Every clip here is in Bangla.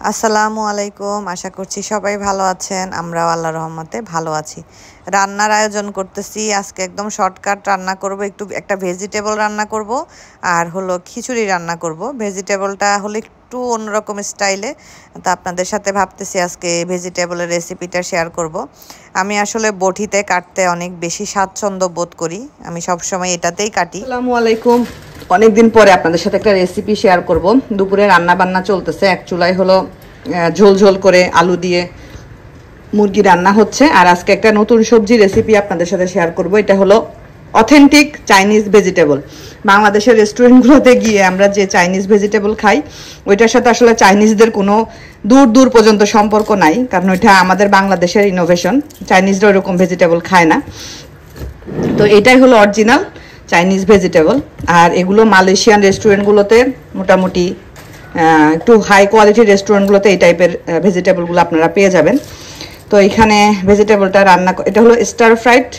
আসসালামু আলাইকুম। আশা করছি সবাই ভালো আছেন। আমরাও আল্লাহর রহমতে ভালো আছি। রান্নার আয়োজন করতেছি। আজকে একদম শর্টকাট রান্না করব। একটা ভেজিটেবল রান্না করব আর হলো খিচুড়ি রান্না করব। ভেজিটেবলটা হলো একটু অন্যরকম স্টাইলে। তো আপনাদের সাথে ভাবতেছি আজকে ভেজিটেবলের রেসিপিটা শেয়ার করব। আমি আসলে বটিতে কাটতে অনেক বেশি স্বাচ্ছন্দ্য বোধ করি। আমি সবসময় এটাতেই কাটি। আসসালামু আলাইকুম। অনেকদিন পরে আপনাদের সাথে একটা রেসিপি শেয়ার করব। দুপুরে রান্না বান্না চলতেছে, এক চুলায় হলো ঝোল ঝোল করে আলু দিয়ে মুরগি রান্না হচ্ছে। আর আজকে একটা নতুন সবজি রেসিপি আপনাদের সাথে শেয়ার করব। এটা হলো অথেন্টিক চাইনিজ ভেজিটেবল। বাংলাদেশের রেস্টুরেন্টগুলোতে গিয়ে আমরা যে চাইনিজ ভেজিটেবল খাই, ওইটার সাথে আসলে চাইনিজদের কোনো দূর দূর পর্যন্ত সম্পর্ক নাই, কারণ ওইটা আমাদের বাংলাদেশের ইনোভেশন। চাইনিজরা ওরকম ভেজিটেবল খায় না। তো এটাই হলো অরিজিনাল চাইনিজ ভেজিটেবল। আর এগুলো মালয়েশিয়ান রেস্টুরেন্টগুলোতে মোটামুটি একটু হাই কোয়ালিটির রেস্টুরেন্টগুলোতে এই টাইপের ভেজিটেবলগুলো আপনারা পেয়ে যাবেন। তো এখানে ভেজিটেবলটা এটা হলো স্টার ফ্রাইড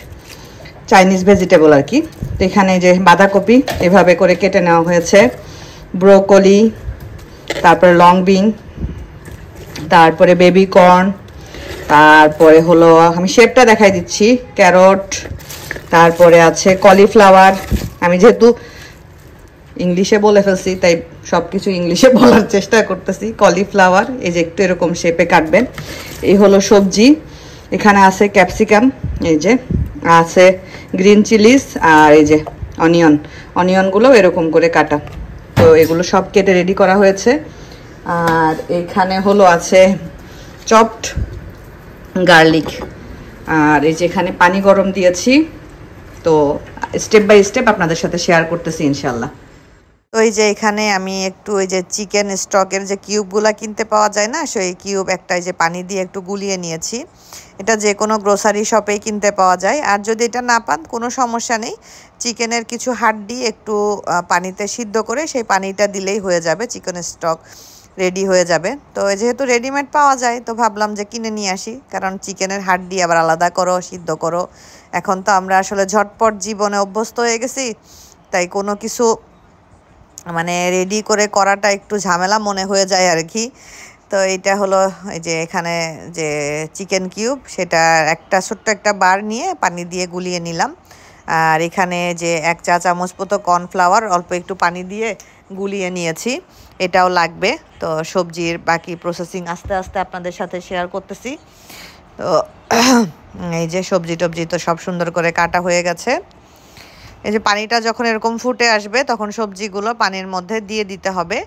চাইনিজ ভেজিটেবল আর কি। তো এখানে যে বাঁধাকপি এভাবে করে কেটে নেওয়া হয়েছে, ব্রোকলি, তারপরে লং বিন, তারপরে বেবি কর্ন, তারপরে হলো আমি শেপটা দেখাই দিচ্ছি, ক্যারট, তারপরে আছে কলিফ্লাওয়ার। আমি যেহেতু ইংলিশে বলে ফেলছি তাই সব কিছু ইংলিশে বলার চেষ্টা করতেছি। কলিফ্লাওয়ার এই যে একটু এরকম শেপে কাটবেন। এই হলো সবজি। এখানে আছে ক্যাপসিকাম, এই যে আছে গ্রিন চিলিস, আর এই যে অনিয়নগুলো এরকম করে কাটা। তো এগুলো সব কেটে রেডি করা হয়েছে। আর এখানে হলো আছে চপড গার্লিক। আর এই যে এখানে পানি গরম দিয়েছি। তো স্টেপ বাই স্টেপ আপনাদের সাথে শেয়ার করতেছি ইনশাল্লাহ। ওই যে এখানে আমি একটু ওই যে চিকেন স্টকের যে কিউবগুলা কিনতে পাওয়া যায় না, সেই কিউব একটা যে পানি দিয়ে একটু গুলিয়ে নিয়েছি। এটা যে কোনো গ্রোসারি শপেই কিনতে পাওয়া যায়। আর যদি এটা না পান কোনো সমস্যা নেই, চিকেনের কিছু হাড্ডি একটু পানিতে সিদ্ধ করে সেই পানিটা দিলেই হয়ে যাবে, চিকেন স্টক রেডি হয়ে যাবে। তো যেহেতু রেডিমেড পাওয়া যায় তো ভাবলাম যে কিনে নিয়ে আসি, কারণ চিকেনের হাড্ডি আবার আলাদা করো, সিদ্ধ করো। এখন তো আমরা আসলে ঝটপট জীবনে অভ্যস্ত হয়ে গেছি, তাই কোনো কিছু মানে রেডি করে করাটা একটু ঝামেলা মনে হয়ে যায় আর কি। তো এটা হলো এই যে এখানে যে চিকেন কিউব, সেটা একটা ছোট্ট একটা বার নিয়ে পানি দিয়ে গুলিয়ে নিলাম। আর এখানে যে 1 চা চামচ মতো কর্নফ্লাওয়ার অল্প একটু পানি দিয়ে গুলিয়ে নিয়েছি, এটাও লাগবে। তো সবজির বাকি প্রসেসিং আস্তে আস্তে আপনাদের সাথে শেয়ার করতেছি। তো এই যে সবজি টবজি তো সব সুন্দর করে কাটা হয়ে গেছে। এই যে পানিটা যখন এরকম ফুটে আসবে তখন সবজিগুলো পানির মধ্যে দিয়ে দিতে হবে।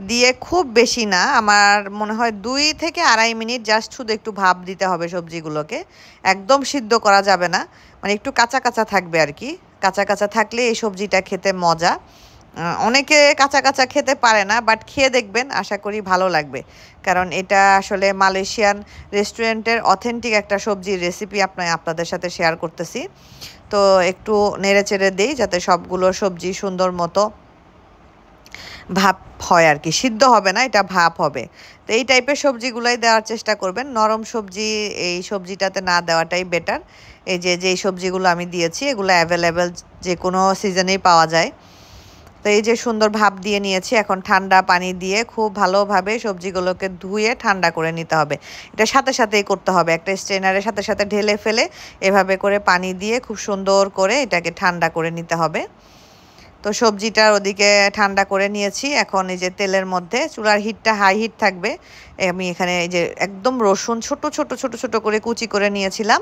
দিয়ে খুব বেশি না, আমার মনে হয় 2 থেকে 2.5 মিনিট জাস্ট শুধু একটু ভাপ দিতে হবে সবজিগুলোকে। একদম সিদ্ধ করা যাবে না, মানে একটু কাঁচা কাঁচা থাকবে আর কি। কাঁচা কাঁচা থাকলে এই সবজিটা খেতে মজা। অনেকে কাঁচা কাঁচা খেতে পারে না, বাট খেয়ে দেখবেন, আশা করি ভালো লাগবে। কারণ এটা আসলে মালয়েশিয়ান রেস্টুরেন্টের অথেন্টিক একটা সবজির রেসিপি আপনাদের সাথে শেয়ার করতেছি। তো একটু নেড়ে চেড়ে দিই যাতে সবগুলো সবজি সুন্দর মতো ভাপ হয় আর কি। সিদ্ধ হবে না, এটা ভাপ হবে। তো এই টাইপের সবজিগুলোই দেওয়ার চেষ্টা করবেন। নরম সবজি এই সবজিটাতে না দেওয়াটাই বেটার। এই যে যেই সবজিগুলো আমি দিয়েছি এগুলো অ্যাভেলেবেল যে কোনো সিজনেই পাওয়া যায়। তো এই যে সুন্দর ভাপ দিয়ে নিয়েছি, এখন ঠান্ডা পানি দিয়ে খুব ভালোভাবে সবজিগুলোকে ধুয়ে ঠান্ডা করে নিতে হবে। এটা সাথে সাথেই করতে হবে, একটা স্ট্রেনারের সাথে সাথে ঢেলে ফেলে এভাবে করে পানি দিয়ে খুব সুন্দর করে এটাকে ঠান্ডা করে নিতে হবে। তো সবজিটার ওদিকে ঠান্ডা করে নিয়েছি। এখন এই যে তেলের মধ্যে চুলার হিটটা হাই হিট থাকবে। আমি এখানে এই যে একদম রসুন ছোট ছোট ছোট ছোট করে কুচি করে নিয়েছিলাম।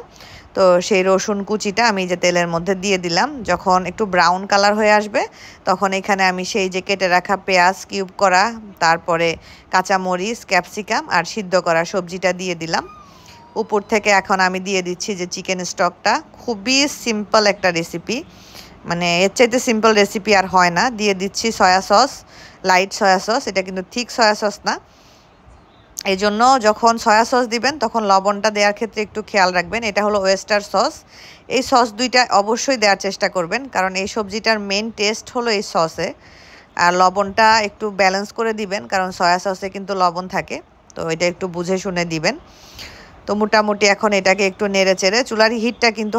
তো সেই রসুন কুচিটা আমি যে তেলের মধ্যে দিয়ে দিলাম। যখন একটু ব্রাউন কালার হয়ে আসবে তখন এখানে আমি সেই যে কেটে রাখা পেঁয়াজ কিউব করা, তারপরে কাঁচামরিচ, ক্যাপসিকাম আর সিদ্ধ করা সবজিটা দিয়ে দিলাম। উপর থেকে এখন আমি দিয়ে দিচ্ছি যে চিকেন স্টকটা। খুবই সিম্পল একটা রেসিপি, মানে এর চাইতে সিম্পল রেসিপি আর হয় না। দিয়ে দিচ্ছি soya sauce, light soya sauce, এটা কিন্তু ঠিক সয়া সস না। এই জন্য যখন সয়া সস দিবেন তখন লবণটা দেওয়ার ক্ষেত্রে একটু খেয়াল রাখবেন। এটা হলো ওয়েস্টার সস। এই সস দুইটা অবশ্যই দেওয়ার চেষ্টা করবেন, কারণ এই সবজিটার মেন টেস্ট হলো এই সসে। আর লবণটা একটু ব্যালেন্স করে দিবেন, কারণ সয়া সসে কিন্তু লবণ থাকে। তো এটা একটু বুঝে শুনে দিবেন। তো মোটামুটি এখন এটাকে একটু নেড়ে চেড়ে, চুলার হিটটা কিন্তু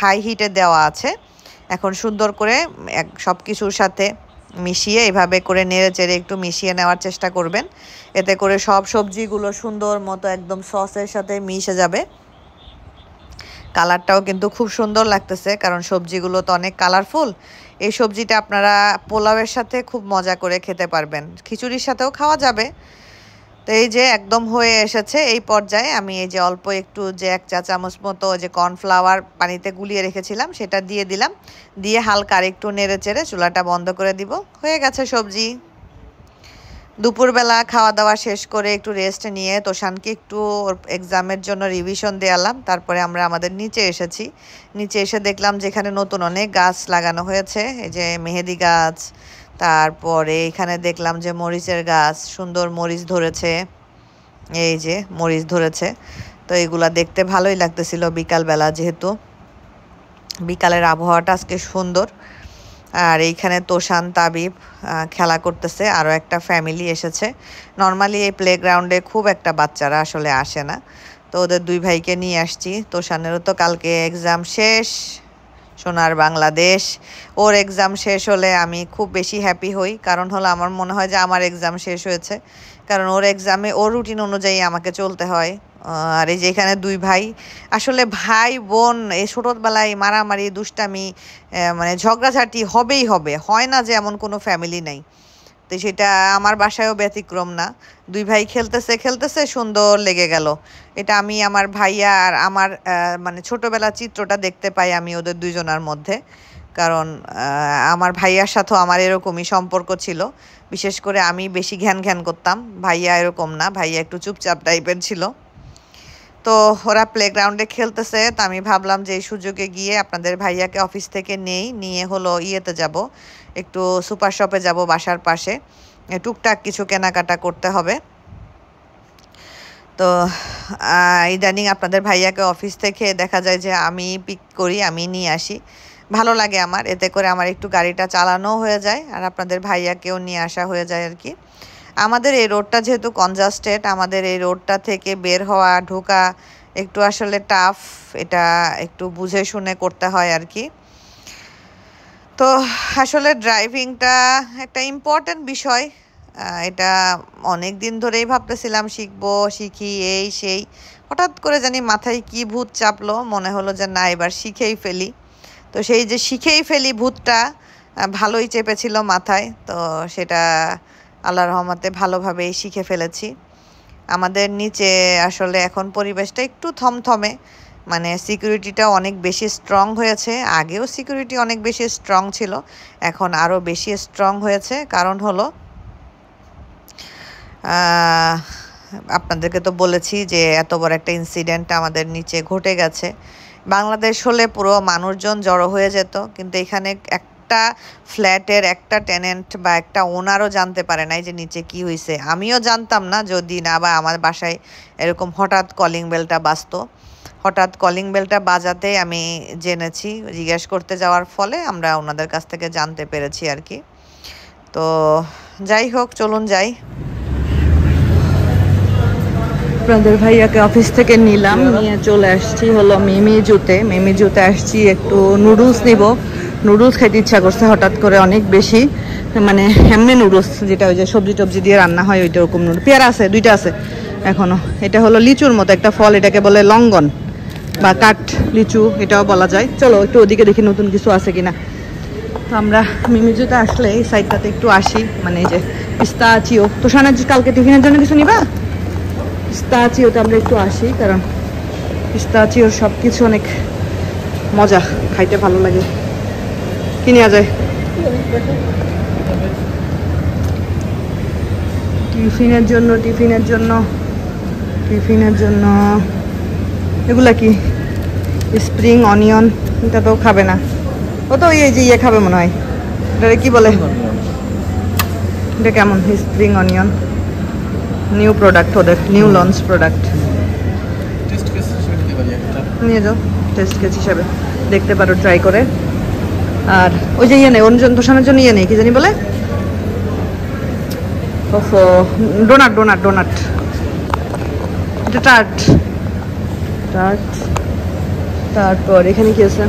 হাই হিটে দেওয়া আছে। এখন সুন্দর করে সব কিছুর সাথে মিশিয়ে এভাবে করে নেড়ে চেড়ে একটু মিশিয়ে নেওয়ার চেষ্টা করবেন, এতে করে সব সবজিগুলো সুন্দর মতো একদম সসের সাথে মিশে যাবে। কালারটাও কিন্তু খুব সুন্দর লাগতেছে, কারণ সবজিগুলো তো অনেক কালারফুল। এই সবজিটা আপনারা পোলাওয়ের সাথে খুব মজা করে খেতে পারবেন, খিচুড়ির সাথেও খাওয়া যাবে। তো এই যে একদম হয়ে এসেছে, এই পর্যায়ে আমি এই যে অল্প একটু যে 1 চা চামচ মতো যে কর্নফ্লাওয়ার পানিতে গুলিয়ে রেখেছিলাম সেটা দিয়ে দিলাম, দিয়ে হালকা আর একটু নেড়ে চেড়ে চুলাটা বন্ধ করে দিব। হয়ে গেছে সবজি। দুপুরবেলা খাওয়া দাওয়া শেষ করে একটু রেস্ট নিয়ে তোষানকে একটু ওর এক্সামের জন্য রিভিশন দেওয়ালাম। তারপরে আমরা আমাদের নিচে এসেছি। নিচে এসে দেখলাম যেখানে নতুন অনেক গাছ লাগানো হয়েছে, এই যে মেহেদি গাছ, তারপরে এখানে দেখলাম যে মরিচের গাছ, সুন্দর মরিচ ধরেছে, এই যে মরিচ ধরেছে। তো এগুলা দেখতে ভালোই লাগতেছিল বিকালবেলা, যেহেতু বিকালের আবহাওয়াটা আজকে সুন্দর। আর এইখানে তোষান তাবিব খেলা করতেছে, আরও একটা ফ্যামিলি এসেছে। নর্মালি এই প্লেগ্রাউন্ডে খুব একটা বাচ্চারা আসলে আসে না, তো ওদের 2 ভাইকে নিয়ে আসছি। তোষানেরও তো কালকে এক্সাম শেষ, সোনার বাংলাদেশ। ওর এক্সাম শেষ হলে আমি খুব বেশি হ্যাপি হই, কারণ হলো আমার মনে হয় যে আমার এক্সাম শেষ হয়েছে, কারণ ওর এক্সামে ওর রুটিন অনুযায়ী আমাকে চলতে হয়। আর এই যে এখানে 2 ভাই, আসলে ভাই বোন এই ছোটোবেলায় মারামারি দুষ্টামি মানে ঝগড়াঝাটি হবেই হবে, হয় না যে এমন কোনো ফ্যামিলি নাই। তো সেটা আমার বাসায়ও ব্যতিক্রম না। 2 ভাই খেলতেছে খেলতেছে সুন্দর লেগে গেল। এটা আমি আমার ভাইয়া আর আমার মানে ছোটোবেলার চিত্রটা দেখতে পাই আমি ওদের 2 জনের মধ্যে। কারণ আমার ভাইয়ার সাথেও আমার এরকমই সম্পর্ক ছিল, বিশেষ করে আমি বেশি ঘ্যান ঘ্যান করতাম, ভাইয়া এরকম না, ভাইয়া একটু চুপচাপ টাইপের ছিল। তো ওরা প্লেগ্রাউন্ডে খেলতেছে, তো আমি ভাবলাম যে এই সুযোগে গিয়ে আপনাদের ভাইয়াকে অফিস থেকে নিয়ে হলো ইয়েতে যাব, একটু সুপার শপে যাব বাসার পাশে, টুকটাক কিছু কেনাকাটা করতে হবে। তো ইদানিং আপনাদের ভাইয়াকে অফিস থেকে দেখা যায় যে আমি পিক করি, আমি নিয়ে আসি, ভালো লাগে আমার, এতে করে আমার একটু গাড়িটা চালানো হয়ে যায় আর আপনাদের ভাইয়াকেও নিয়ে আসা হয়ে যায় আর কি। আমাদের এই রোডটা যেহেতু কনজাস্টেড, আমাদের এই রোডটা থেকে বের হওয়া ঢোকা একটু আসলে টাফ, এটা একটু বুঝে শুনে করতে হয় আর কি। তো আসলে ড্রাইভিংটা একটা ইম্পর্ট্যান্ট বিষয়, এটা অনেক দিন ধরেই ভাবতেছিলাম শিখি এই সেই, হঠাৎ করে জানি মাথায় কি ভূত চাপলো, মনে হলো যে না এবার শিখেই ফেলি। তো সেই যে শিখেই ফেলি ভূতটা ভালোই চেপেছিল মাথায়, তো সেটা আল্লাহর রহমতে ভালোভাবেই শিখে ফেলেছি। আমাদের নিচে আসলে এখন পরিবেশটা একটু থমথমে, মানে সিকিউরিটিটা অনেক বেশি স্ট্রং হয়েছে, আগেও সিকিউরিটি অনেক বেশি স্ট্রং ছিল, এখন আরও বেশি স্ট্রং হয়েছে। কারণ হলো আপনাদেরকে তো বলেছি যে এত বড় একটা ইনসিডেন্ট আমাদের নিচে ঘটে গেছে। বাংলাদেশ হলে পুরো মানুষজন জড়ো হয়ে যেত, কিন্তু এখানে একটা ফ্ল্যাটের একটা টেনেন্ট বা একটা ওনারও জানতে পারে নাই যে নিচে কি হয়েছে। আমিও জানতাম না যদি না বা আমার বাসায় এরকম হঠাৎ কলিং বেলটা বাজতো। হঠাৎ কলিং বেলটা বাজাতে আমি জেনেছি, জিজ্ঞেস করতে যাওয়ার ফলে আমরা ওনাদের কাছ থেকে জানতে পেরেছি আর কি। তো যাই হোক, চলুন যাই। আপনাদের ভাইয়াকে অফিস থেকে নিলাম, নিয়ে চলে আসছি হলো মিমিজুতে আসছি, একটু নুডলস নিব। নুডলস খাইতে ইচ্ছা করছে হঠাৎ করে অনেক বেশি, মানে এমনি নুডলস যেটা ওই যে সবজি টবজি দিয়ে রান্না হয় ওইটা, ওরকম নুডলস। পেয়ারা আছে, 2টা আছে এখনো। এটা হলো লিচুর মতো একটা ফল, এটাকে বলে লঙ্গন বা কাঠ লিচু এটাও বলা যায়। চলো একটু ওদিকে দেখি নতুন কিছু আছে কিনা। তো আমরা মিমিজুতে আসলে এই সাইডটাতে একটু আসি, মানে এই যে পিস্তাচিও। তো সানা কালকে টিফিনের জন্য কিছু নিবা? পিস্তাচিওতে আমরা একটু আসি, কারণ পিস্তাচিওর সব কিছু অনেক মজা, খাইতে ভালো লাগে। কি নেওয়া যায়? টিফিনের জন্য এগুলা কি? স্প্রিং অনিয়ন, এটা তো খাবে না ও, তো এই যে ইয়ে খাবে মনে হয়, এটা কি বলে, এটা কেমন? স্প্রিং অনিয়ন নিউ প্রোডাক্ট, ওদের নিউ লঞ্চ প্রোডাক্ট। নিয়ে যাও, টেস্ট কেস হিসাবে দেখতে পারো, ট্রাই করে। আর ওই যে ইয়ে নেই অন্য তোষানের জন্য, ইয়ে নেই কি জানি বলে, ডোনাট এটা টার্ট। তারপর এখানে কি আছে?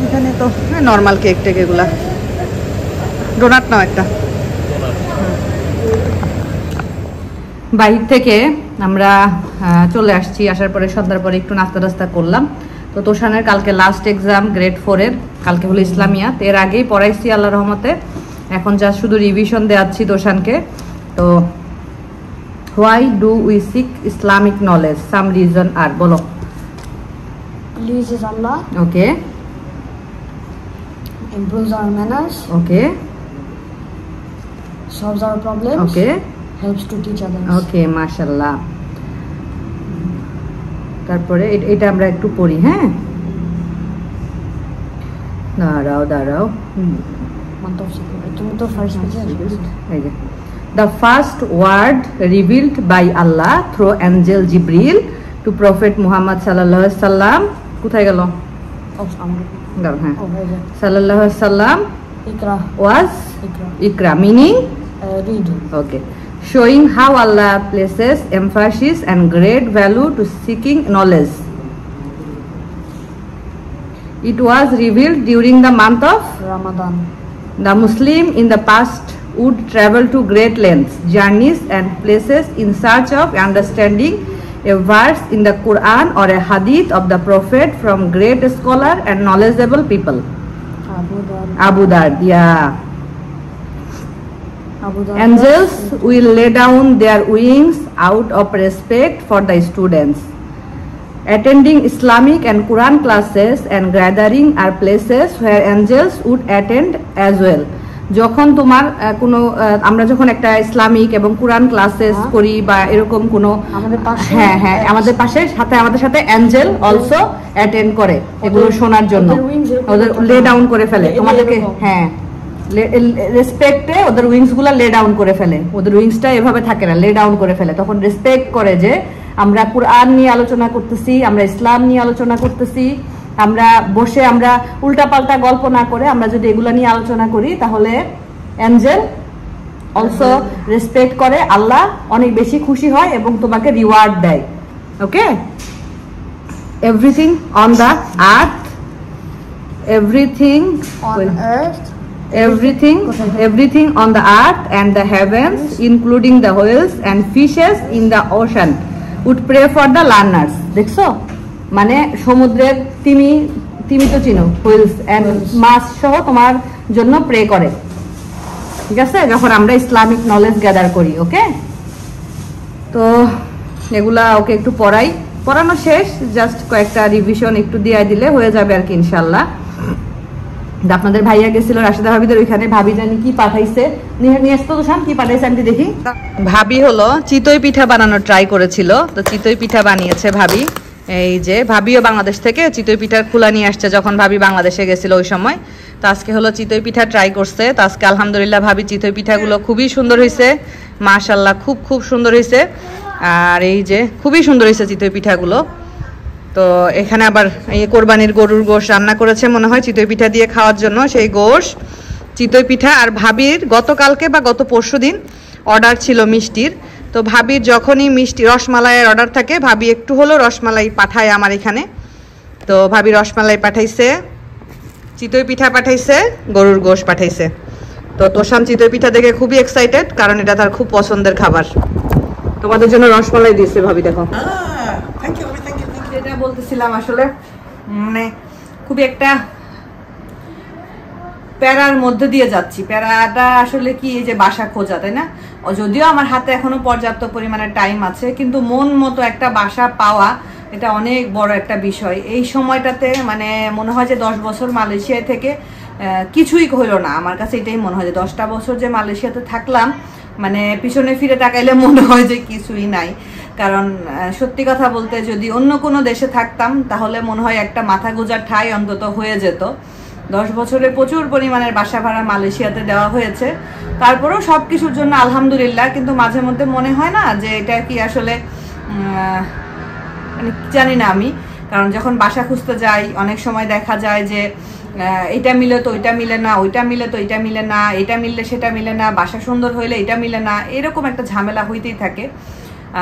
এখানে তো নর্মাল কেক টেক এগুলা। ডোনাট নাও একটা। বাহির থেকে আমরা চলে আসছি, আসার পরে সন্ধ্যার পরে একটু নাস্তা টাস্তা করলাম। তো তোষানের কালকে লাস্ট এক্সাম গ্রেড 4-এর, কালকে হলো ইসলামিয়াত। এর আগেই পড়াইছি আল্লাহর রহমতে, এখন যা শুধু রিভিশন দেওয়াচ্ছি তোষানকে। তো why do we seek Islamic knowledge, some reason আর বলো। Pleases Allah. Okay Improves our manners. Okay Solves our problems. Okay Helps to teach others. ওকে, মাশাআল্লাহ। তারপরে এটা আমরা একটু পড়ি, হ্যাঁ? দাঁড়াও দাঁড়াও, Month of secret. তুমি তো first page. The first word revealed by Allah through angel Jibril to Prophet Muhammad sallallahu alaihi wasallam, কোথায় গেল? হ্যাঁ, sallallahu alaihi wasallam Ikra. was Ikra. Ikra, meaning Read. okay, showing how Allah places emphasis and great value to seeking knowledge. It was revealed during the month of Ramadan. the Muslim in the past would travel to great lengths, journeys and places in search of understanding a verse in the Quran or a hadith of the Prophet from great scholar and knowledgeable people. Abu Dhar, yeah. Abu Dhar. Angels will lay down their wings out of respect for the students. Attending Islamic and Quran classes and gathering are places where angels would attend as well. যখন তোমার কোনো আমরা যখন একটা ইসলামিক এবং কোরআন ক্লাসেস করি বা এরকম কোনো আমাদের পাশে, হ্যাঁ হ্যাঁ আমাদের পাশে সাথে আমাদের সাথে অ্যাঞ্জেল অলসো অ্যাটেন্ড করে এগুলো শোনার জন্য, ওদের লে ডাউন করে ফেলে তোমাদেরকে, হ্যাঁ রেসপেক্টে ওদের উইংস গুলা লে ডাউন করে ফেলে, ওদের উইংসটা এভাবে থাকে না, লে ডাউন করে ফেলে, তখন রেসপেক্ট করে যে আমরা কুরআন নিয়ে আলোচনা করতেছি, আমরা ইসলাম নিয়ে আলোচনা করতেছি, আমরা বসে আমরা উল্টাপাল্টা গল্প না করে আমরা যদি এগুলা নিয়ে আলোচনা করি তাহলে অ্যাঞ্জেল অলসো রেসপেক্ট করে, আল্লাহ অনেক বেশি খুশি হয় এবং তোমাকে রিওয়ার্ড দেয়। Okay, everything on the earth, everything On earth. everything on the earth and the heavens, including the whales and fishes in the ocean, would pray for the learners. দেখছো, মানে সমুদ্রের তিমি তো চিনো, হুইলস এন্ড মাছ সহ তোমার জন্য প্রে করে, ঠিক আছে, যখন আমরা ইসলামিক নলেজ গ্যাদার করি। ওকে, তো এগুলা ওকে একটু পড়ানো শেষ, জাস্ট কয়েকটা রিভিশন একটু দিয়ে দিলে হয়ে যাবে আর কি ইনশাল্লাহ। আপনাদের ভাইয়া গেছিল রাশেদা ভাবিদের ওইখানে, ভাবি জানি কি পাঠাইছে, নিয়ে আসতো তো কি পাঠাইছে আমি দেখি। ভাবি হলো চিতই পিঠা বানানোর ট্রাই করেছিল, তো চিতই পিঠা বানিয়েছে ভাবি। এই যে ভাবিও বাংলাদেশ থেকে চিতই পিঠার খোলা নিয়ে আসছে যখন ভাবি বাংলাদেশে গেছিল ওই সময়। তো আজকে হলো চিতই পিঠা ট্রাই করছে, তো আজকে আলহামদুলিল্লাহ ভাবি চিতই পিঠাগুলো খুবই সুন্দর হয়েছে, মাশাআল্লাহ খুব সুন্দর হয়েছে। আর এই যে খুবই সুন্দর হয়েছে চিতই পিঠাগুলো। তো এখানে আবার এই কোরবানির গরুর গোশ রান্না করেছে মনে হয় চিতই পিঠা দিয়ে খাওয়ার জন্য, সেই গোশ চিতই পিঠা। আর ভাবির গতকালকে বা গত পরশুদিন অর্ডার ছিল মিষ্টির, তো ভাবির যখনই মিষ্টি রসমালাইয়ের অর্ডার থাকে ভাবি একটু হলো রসমালাই পাঠায় আমার এখানে। তো ভাবি রসমালাই পাঠাইছে, চিতই পিঠা পাঠাইছে, গরুর গোশ পাঠাইছে। তো তোষান চিতই পিঠা দেখে খুবই এক্সাইটেড, কারণ এটা তার খুব পছন্দের খাবার। তোমাদের জন্য রসমালাই দিয়েছে ভাবি, দেখো। এটা বলতেছিলাম আসলে মানে খুবই একটা প্যারার মধ্যে দিয়ে যাচ্ছি। প্যারাটা আসলে কি, যে বাসা খোঁজা, তাই না? যদিও আমার হাতে এখনো পর্যাপ্ত পরিমাণে টাইম আছে, কিন্তু মন মতো একটা বাসা পাওয়া এটা অনেক বড় একটা বিষয়। এই সময়টাতে মানে মনে হয় যে 10 বছর মালয়েশিয়ায় থেকে কিছুই হইল না। আমার কাছে এটাই মনে হয় যে 10টা বছর যে মালয়েশিয়াতে থাকলাম, মানে পিছনে ফিরে তাকাইলে মনে হয় যে কিছুই নাই। কারণ সত্যি কথা বলতে যদি অন্য কোনো দেশে থাকতাম তাহলে মনে হয় একটা মাথা গোঁজার ঠাঁই অন্তত হয়ে যেত। 10 বছরে প্রচুর পরিমাণের বাসা ভাড়া মালয়েশিয়াতে দেওয়া হয়েছে, তারপরেও সব কিছুর জন্য আলহামদুলিল্লাহ। কিন্তু মাঝে মধ্যে মনে হয় না যে এটা কি আসলে মানে জানি না আমি, কারণ যখন বাসা খুঁজতে যাই অনেক সময় দেখা যায় যে এটা মিলে তো ওইটা মিলে না, ওইটা মিলে তো এটা মিলে না, এটা মিললে সেটা মিলে না, বাসা সুন্দর হইলে এটা মিলে না, এরকম একটা ঝামেলা হইতেই থাকে।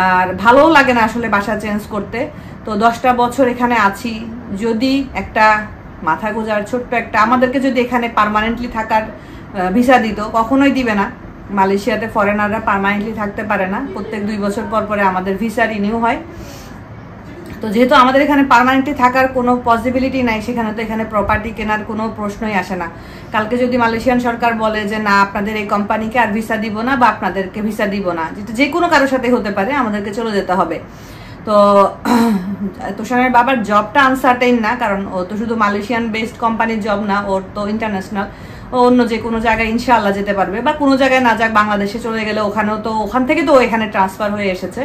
আর ভালোও লাগে না আসলে বাসা চেঞ্জ করতে। তো 10টা বছর এখানে আছি, যদি একটা মাথা গোজার ছোট্ট একটা আমাদেরকে যদি এখানে পার্মানেন্টলি থাকার ভিসা দিত, কখনোই দিবে না। মালয়েশিয়াতে ফরেনাররা পার্মানেন্টলি থাকতে পারে না, প্রত্যেক 2 বছর পর পরে আমাদের ভিসা রিনিউ হয়। তো যেহেতু আমাদের এখানে পার্মানেন্টলি থাকার কোনো পসিবিলিটি নাই, সেখানে তো এখানে প্রপার্টি কেনার কোনো প্রশ্নই আসে না। কালকে যদি মালয়েশিয়ান সরকার বলে যে না আপনাদের এই কোম্পানিকে আর ভিসা দিব না বা আপনাদেরকে ভিসা দিব না, যেটা যে কোনো কারোর সাথে হতে পারে, আমাদেরকে চলে যেতে হবে। তো তুষারের বাবার জবটা আনসার্টেইন না, কারণ ও তো শুধু মালয়েশিয়ান বেসড কোম্পানির জব না, ওর তো ইন্টারন্যাশনাল। ও অন্য যে কোনো জায়গায় ইনশাআল্লাহ যেতে পারবে, বা কোনো জায়গায় না যাক, বাংলাদেশে চলে গেলে ওখানেও তো, ওখান থেকে তো এখানে ট্রান্সফার হয়ে এসেছে।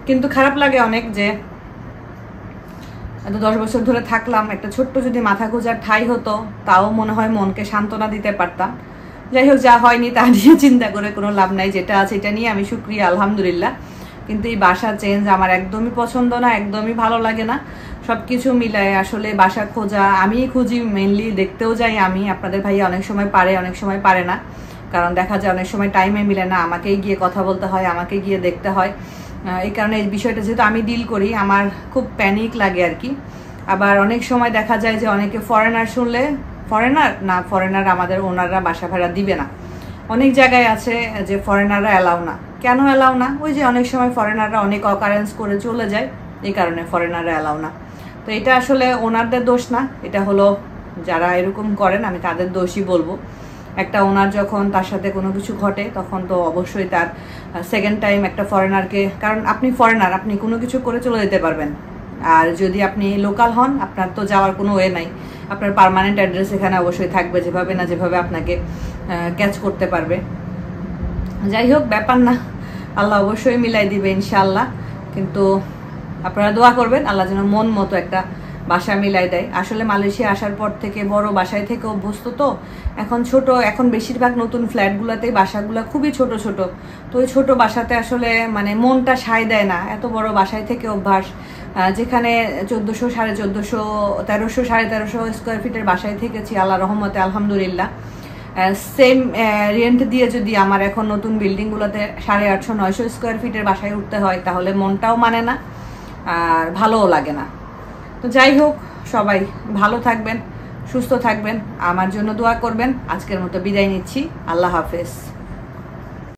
কিন্তু খারাপ লাগে অনেক যে এত 10 বছর ধরে থাকলাম, একটা ছোট্ট যদি মাথা গোঁজার ঠাঁই হতো তাও মনে হয় মনকে সান্ত্বনা দিতে পারতাম। যাই হোক, যা হয়নি তা নিয়ে চিন্তা করে কোনো লাভ নাই, যেটা আছে এটা নিয়ে আমি শুকরিয়া, আলহামদুলিল্লাহ। কিন্তু এই বাসা চেঞ্জ আমার একদমই পছন্দ না, একদমই ভালো লাগে না। সব কিছু মিলায় আসলে বাসা খোঁজা, আমি খুঁজি মেনলি, দেখতেও যাই আমি, আপনাদের ভাইয়া অনেক সময় পারে, অনেক সময় পারে না, কারণ দেখা যায় অনেক সময় টাইমে মিলে না, আমাকেই গিয়ে কথা বলতে হয়, আমাকে গিয়ে দেখতে হয়। এই কারণে এই বিষয়টা যেহেতু আমি ডিল করি, আমার খুব প্যানিক লাগে আর কি। আবার অনেক সময় দেখা যায় যে অনেকে ফরেনার শুনলে, ফরেনার আমাদের ওনাররা বাসা ভাড়া দিবে না। অনেক জায়গায় আছে যে ফরেনাররা অ্যালাউ না। কেন অ্যালাউ না? ওই যে অনেক সময় ফরেনাররা অনেক অকারেন্স করে চলে যায়, এই কারণে ফরেনাররা অ্যালাউ না। তো এটা আসলে ওনারদের দোষ না, এটা হলো যারা এরকম করেন আমি তাদের দোষই বলবো। একটা ওনার যখন তার সাথে কোনো কিছু ঘটে তখন তো অবশ্যই তার সেকেন্ড টাইম একটা ফরেনারকে, কারণ আপনি ফরেনার, আপনি কোনো কিছু করে চলে যেতে পারবেন। আর যদি আপনি লোকাল হন, আপনার তো যাওয়ার কোনো ওয়ে নাই, আপনার পার্মানেন্ট অ্যাড্রেস এখানে অবশ্যই থাকবে, যেভাবে না যেভাবে আপনাকে ক্যাচ করতে পারবে। যাই হোক, ব্যাপার না, আল্লাহ অবশ্যই মিলাই দিবে ইনশাআল্লাহ। কিন্তু আপনারা দোয়া করবেন আল্লাহ যেন মন মতো একটা বাসা মিলাই দেয়। আসলে মালয়েশিয়া আসার পর থেকে বড় বাসায় থেকে অভ্যস্ত, তো এখন বেশিরভাগ নতুন ফ্ল্যাটগুলোতেই বাসাগুলো খুবই ছোট ছোট। তো ওই ছোট বাসাতে আসলে মানে মনটা সায় দেয় না, এত বড় বাসায় থেকে অভ্যাস। যেখানে 1400, 1450, 1300, 1350 স্কোয়ার ফিটের বাসায় থেকেছি আল্লাহ রহমতে, আলহামদুলিল্লাহ। সেম রেন্ট দিয়ে যদি আমার এখন নতুন বিল্ডিংগুলোতে 850, 900 স্কোয়ার ফিটের বাসায় উঠতে হয়, তাহলে মনটাও মানে না আর ভালোও লাগে না। তো যাই হোক, সবাই ভালো থাকবেন, সুস্থ থাকবেন, আমার জন্য দোয়া করবেন। আজকের মতো বিদায় নিচ্ছি, আল্লাহ হাফেজ।